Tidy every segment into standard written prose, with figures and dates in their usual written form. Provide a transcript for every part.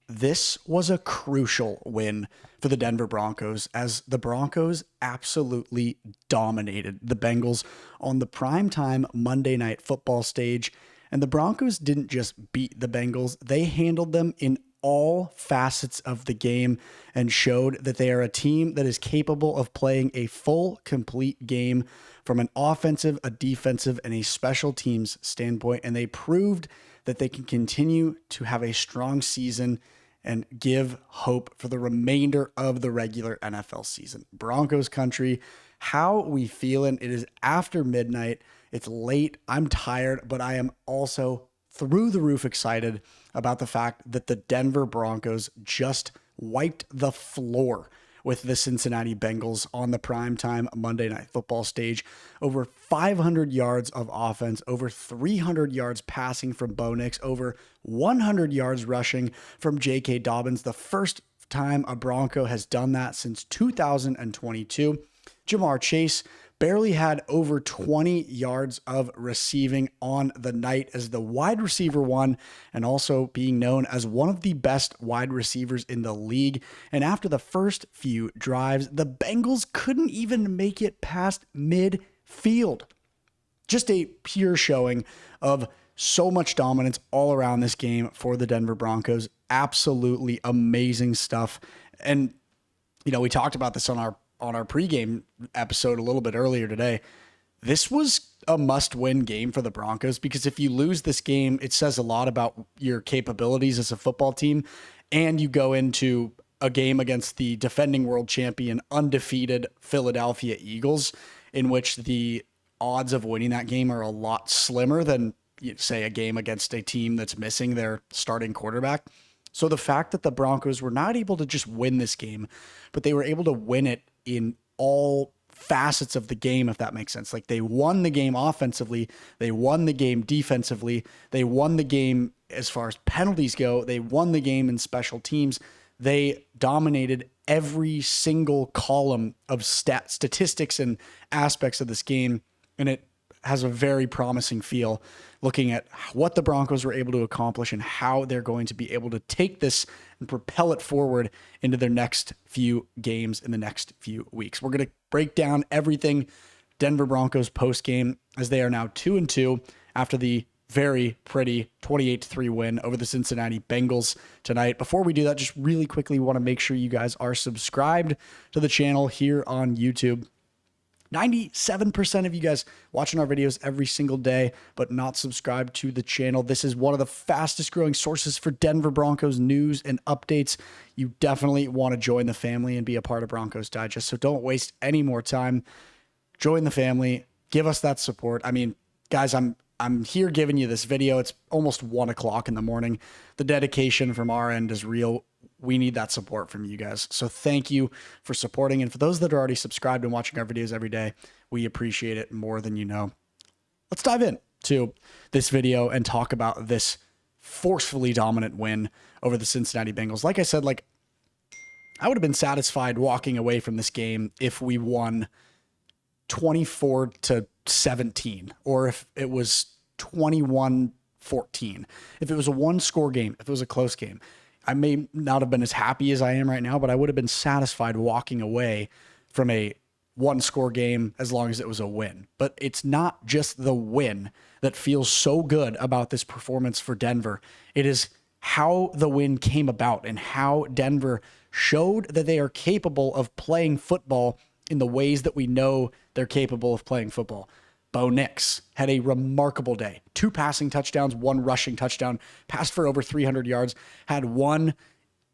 This was a crucial win for the Denver Broncos as the Broncos absolutely dominated the Bengals on the primetime Monday Night Football stage. And the Broncos didn't just beat the Bengals, they handled them in all facets of the game and showed that they are a team that is capable of playing a full, complete game from an offensive, a defensive, and a special teams standpoint. And they proved that they can continue to have a strong season and give hope for the remainder of the regular NFL season. Broncos country, how we feeling? It is after midnight. It's late. I'm tired, but I am also through the roof excited about the fact that the Denver Broncos just wiped the floor with the Cincinnati Bengals on the primetime Monday Night Football stage. Over 500 yards of offense, over 300 yards passing from Bo Nix, over 100 yards rushing from J.K. Dobbins. The first time a Bronco has done that since 2022. Jamar Chase barely had over 20 yards of receiving on the night as the wide receiver one, and also being known as one of the best wide receivers in the league. And after the first few drives, the Bengals couldn't even make it past midfield. Just a pure showing of so much dominance all around this game for the Denver Broncos. Absolutely amazing stuff. And, we talked about this on our pregame episode a little bit earlier today. This was a must-win game for the Broncos because if you lose this game, it says a lot about your capabilities as a football team, and you go into a game against the defending world champion, undefeated Philadelphia Eagles, in which the odds of winning that game are a lot slimmer than, say, a game against a team that's missing their starting quarterback. So the fact that the Broncos were not able to just win this game, but they were able to win it in all facets of the game, if that makes sense. Like, they won the game offensively, they won the game defensively, they won the game as far as penalties go, they won the game in special teams. They dominated every single column of statistics and aspects of this game, and it has a very promising feel looking at what the Broncos were able to accomplish and how they're going to be able to take this and propel it forward into their next few games in the next few weeks. We're going to break down everything Denver Broncos post-game as they are now 2-2 after the very pretty 28-3 win over the Cincinnati Bengals tonight. Before we do that, just really quickly want to make sure you guys are subscribed to the channel here on YouTube. 97% of you guys watching our videos every single day, but not subscribed to the channel. This is one of the fastest growing sources for Denver Broncos news and updates. You definitely want to join the family and be a part of Broncos Digest. So don't waste any more time. Join the family. Give us that support. I mean, guys, I'm here giving you this video. It's almost 1 o'clock in the morning. The dedication from our end is real. We need that support from you guys. So thank you for supporting. And for those that are already subscribed and watching our videos every day, we appreciate it more than you know. Let's dive in to this video and talk about this forcefully dominant win over the Cincinnati Bengals. Like I said, I would have been satisfied walking away from this game if we won 24-17, or if it was 21-14, if it was a one-score game, if it was a close game. I may not have been as happy as I am right now, but I would have been satisfied walking away from a one-score game as long as it was a win. But it's not just the win that feels so good about this performance for Denver. It is how the win came about and how Denver showed that they are capable of playing football in the ways that we know they're capable of playing football. Bo Nix had a remarkable day. 2 passing touchdowns, 1 rushing touchdown, passed for over 300 yards, had 1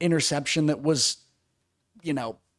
interception that was,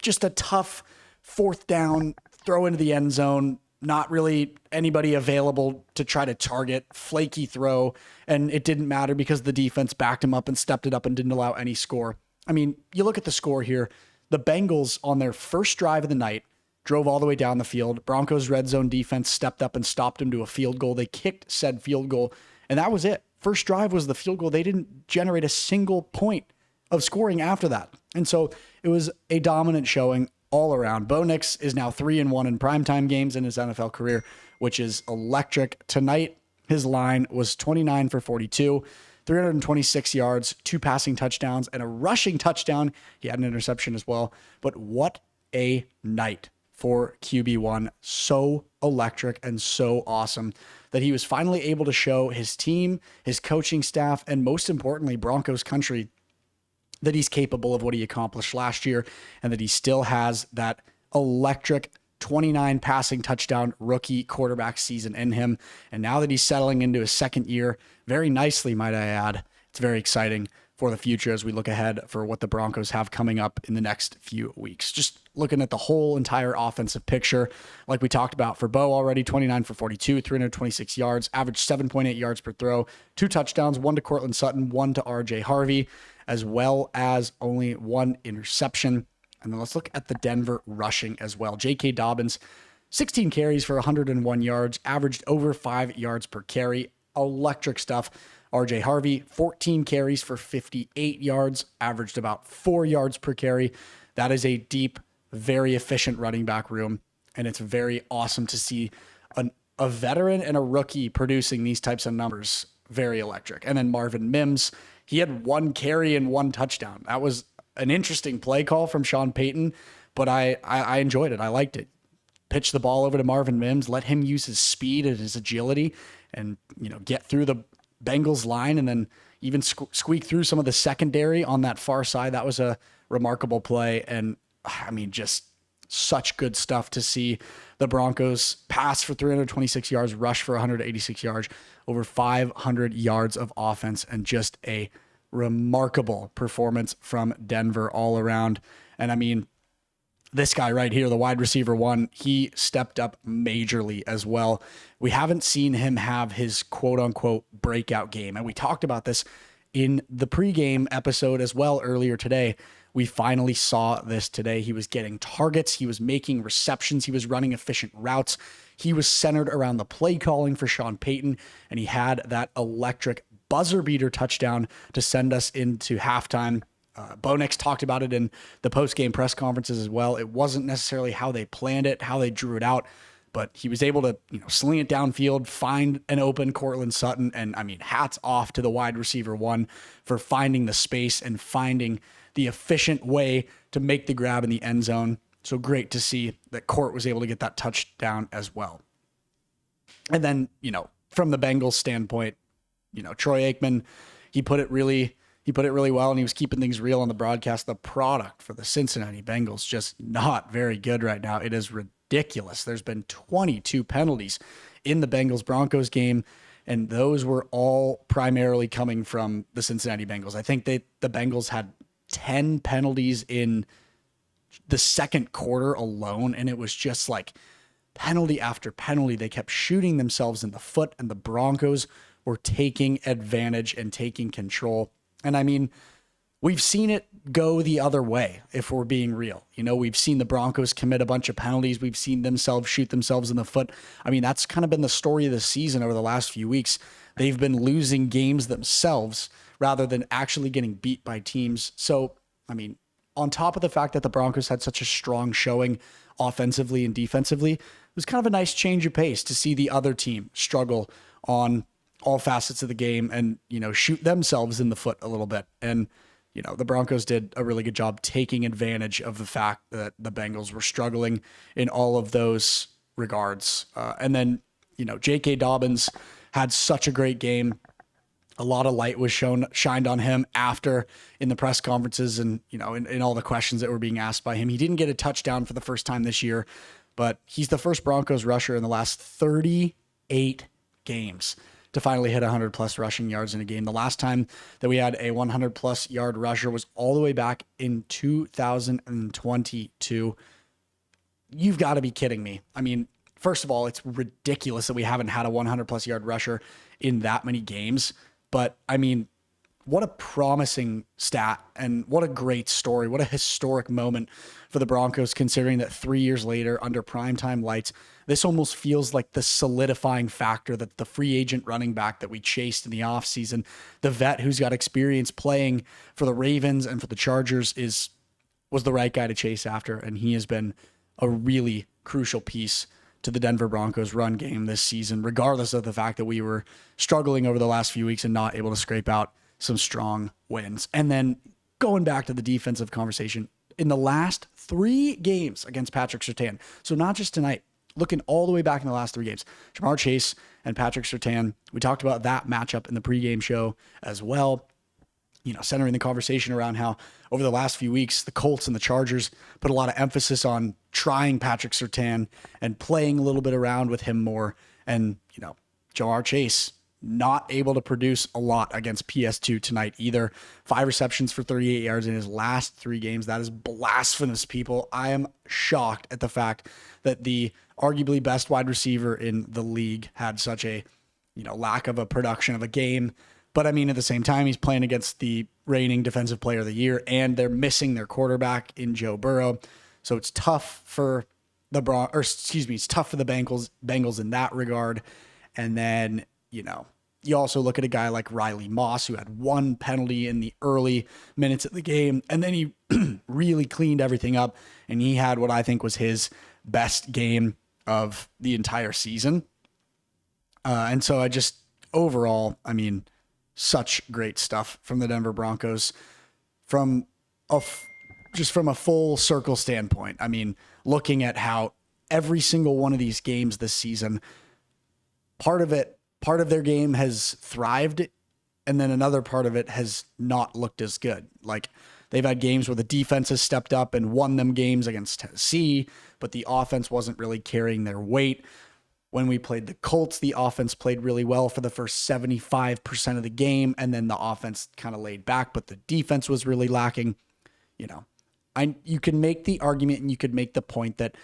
just a tough 4th down, throw into the end zone, not really anybody available to try to target, flaky throw, and it didn't matter because the defense backed him up and stepped it up and didn't allow any score. I mean, you look at the score here, the Bengals on their first drive of the night drove all the way down the field. Broncos red zone defense stepped up and stopped him to a field goal. They kicked said field goal, and that was it. First drive was the field goal. They didn't generate a single point of scoring after that. And so it was a dominant showing all around. Bo Nix is now 3-1 in primetime games in his NFL career, which is electric. Tonight, his line was 29 for 42, 326 yards, 2 passing touchdowns, and a rushing touchdown. He had an interception as well. But what a night for QB1. So electric and so awesome that he was finally able to show his team, his coaching staff, and most importantly, Broncos country, that he's capable of what he accomplished last year and that he still has that electric 29 passing touchdown rookie quarterback season in him. And now that he's settling into his second year very nicely, might I add, it's very exciting for the future as we look ahead for what the Broncos have coming up in the next few weeks. Just looking at the whole entire offensive picture, like we talked about for Bo already, 29 for 42, 326 yards, averaged 7.8 yards per throw, 2 touchdowns, 1 to Courtland Sutton, 1 to RJ Harvery, as well as only 1 interception. And then let's look at the Denver rushing as well. J.K. Dobbins, 16 carries for 101 yards, averaged over 5 yards per carry. Electric stuff. RJ Harvery, 14 carries for 58 yards, averaged about 4 yards per carry. That is a deep, very efficient running back room, and it's very awesome to see a veteran and a rookie producing these types of numbers. Very electric. And then Marvin Mims, he had 1 carry and 1 touchdown. That was an interesting play call from Sean Payton, but I enjoyed it. I liked it. Pitch the ball over to Marvin Mims, let him use his speed and his agility and, get through the Bengals line and then even squeak through some of the secondary on that far side. That was a remarkable play. And I mean, just such good stuff to see the Broncos pass for 326 yards, rush for 186 yards, over 500 yards of offense, and just a remarkable performance from Denver all around. And I mean, this guy right here, the wide receiver 1, he stepped up majorly as well. We haven't seen him have his quote unquote breakout game. And we talked about this in the pregame episode as well earlier today. We finally saw this today. He was getting targets. He was making receptions. He was running efficient routes. He was centered around the play calling for Sean Payton. And he had that electric buzzer beater touchdown to send us into halftime. Bo Nix talked about it in the post-game press conferences as well. It wasn't necessarily how they planned it, how they drew it out, but he was able to, sling it downfield, find an open Courtland Sutton. And I mean, hats off to the wide receiver 1 for finding the space and finding the efficient way to make the grab in the end zone. So great to see that Court was able to get that touchdown as well. And then, from the Bengals standpoint, Troy Aikman, he put it really well, and he was keeping things real on the broadcast. The product for the Cincinnati Bengals just not very good right now. It is ridiculous. There's been 22 penalties in the Bengals-Broncos game, and those were all primarily coming from the Cincinnati Bengals. I think the Bengals had 10 penalties in the second quarter alone, and it was just like penalty after penalty. They kept shooting themselves in the foot, and the Broncos were taking advantage and taking control. And I mean, we've seen it go the other way, if we're being real. We've seen the Broncos commit a bunch of penalties. We've seen themselves shoot themselves in the foot. I mean, that's kind of been the story of the season over the last few weeks. They've been losing games themselves rather than actually getting beat by teams. So, I mean, on top of the fact that the Broncos had such a strong showing offensively and defensively, it was kind of a nice change of pace to see the other team struggle on all facets of the game and, shoot themselves in the foot a little bit. And, the Broncos did a really good job taking advantage of the fact that the Bengals were struggling in all of those regards. And then, J.K. Dobbins had such a great game. A lot of light was shined on him after in the press conferences and, in all the questions that were being asked by him. He didn't get a touchdown for the first time this year, but he's the first Broncos rusher in the last 38 games to finally hit 100 plus rushing yards in a game. The last time that we had a 100 plus yard rusher was all the way back in 2022. You've got to be kidding me. I mean, first of all, it's ridiculous that we haven't had a 100 plus yard rusher in that many games. But I mean, what a promising stat and what a great story. What a historic moment for the Broncos, considering that 3 years later under primetime lights, this almost feels like the solidifying factor that the free agent running back that we chased in the offseason, the vet who's got experience playing for the Ravens and for the Chargers was the right guy to chase after. And he has been a really crucial piece to the Denver Broncos run game this season, regardless of the fact that we were struggling over the last few weeks and not able to scrape out some strong wins. And then going back to the defensive conversation, in the last 3 games against Patrick Surtain, so not just tonight, looking all the way back in the last 3 games, Jamar Chase and Patrick Surtain, we talked about that matchup in the pregame show as well, centering the conversation around how over the last few weeks, the Colts and the Chargers put a lot of emphasis on trying Patrick Surtain and playing a little bit around with him more. And, Jamar Chase, not able to produce a lot against PS2 tonight either. 5 receptions for 38 yards in his last 3 games. That is blasphemous, people. I am shocked at the fact that the arguably best wide receiver in the league had such a, lack of a production of a game. But I mean, at the same time, he's playing against the reigning defensive player of the year, and they're missing their quarterback in Joe Burrow. So it's tough for it's tough for the Bengals in that regard. And then, you also look at a guy like Riley Moss, who had 1 penalty in the early minutes of the game, and then he really cleaned everything up, and he had what I think was his best game of the entire season. And so overall, such great stuff from the Denver Broncos from a full circle standpoint. Looking at how every single one of these games this season, part of their game has thrived, and then another part of it has not looked as good. Like, they've had games where the defense has stepped up and won them games against Tennessee, but the offense wasn't really carrying their weight. When we played the Colts, the offense played really well for the first 75% of the game, and then the offense kind of laid back, but the defense was really lacking. You can make the argument and you could make the point that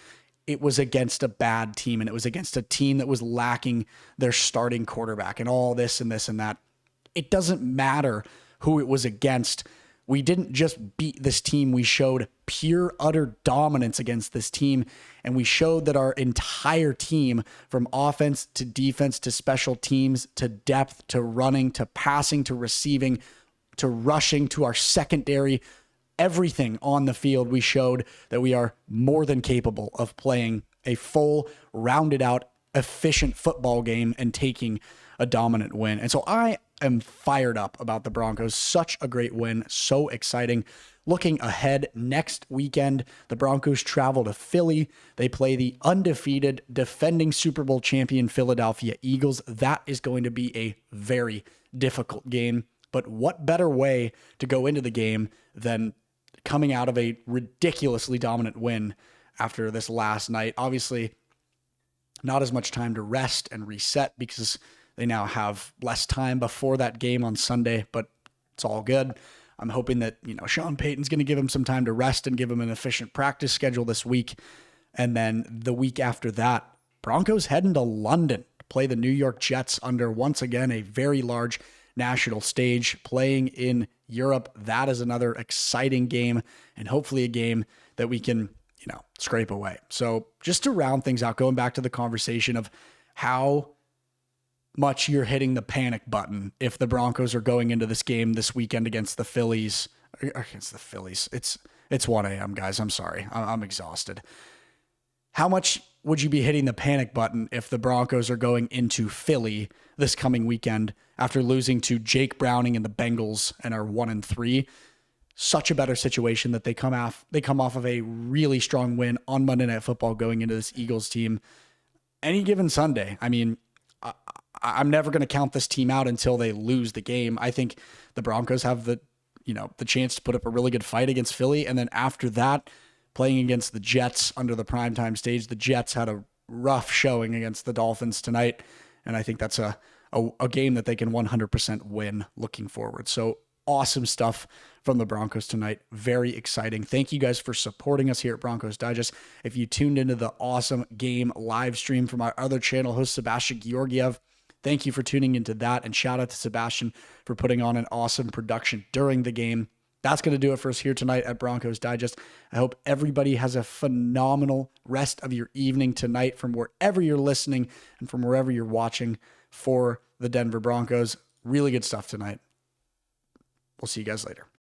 it was against a bad team, and it was against a team that was lacking their starting quarterback and all this and this and that. It doesn't matter who it was against. We didn't just beat this team. We showed pure, utter dominance against this team. And we showed that our entire team, from offense to defense to special teams to depth to running to passing to receiving to rushing to our secondary, everything on the field, we showed that we are more than capable of playing a full, rounded out, efficient football game and taking a dominant win. And so I am fired up about the Broncos. Such a great win. So exciting. Looking ahead, next weekend, the Broncos travel to Philly. They play the undefeated, defending Super Bowl champion Philadelphia Eagles. That is going to be a very difficult game. But what better way to go into the game than coming out of a ridiculously dominant win after this last night? Obviously, not as much time to rest and reset because they now have less time before that game on Sunday, but it's all good. I'm hoping that, Sean Payton's going to give him some time to rest and give him an efficient practice schedule this week. And then the week after that, Broncos heading to London to play the New York Jets under, once again, a very large national stage, playing in Europe. That is another exciting game, and hopefully a game that we can, scrape away. So just to round things out, going back to the conversation of how much you're hitting the panic button if the Broncos are going into this game this weekend against the Phillies. It's 1 a.m., guys. I'm sorry. I'm exhausted. How much would you be hitting the panic button if the Broncos are going into Philly this coming weekend after losing to Jake Browning and the Bengals and are 1-3? Such a better situation that they come off of a really strong win on Monday Night Football going into this Eagles team any given Sunday. I'm never going to count this team out until they lose the game. I think the Broncos have the chance to put up a really good fight against Philly. And then after that, playing against the Jets under the primetime stage, the Jets had a rough showing against the Dolphins tonight. And I think that's a game that they can 100% win looking forward. So awesome stuff from the Broncos tonight. Very exciting. Thank you guys for supporting us here at Broncos Digest. If you tuned into the awesome game live stream from our other channel host, Sebastian Georgiev, thank you for tuning into that. And shout out to Sebastian for putting on an awesome production during the game. That's going to do it for us here tonight at Broncos Digest. I hope everybody has a phenomenal rest of your evening tonight from wherever you're listening and from wherever you're watching for the Denver Broncos. Really good stuff tonight. We'll see you guys later.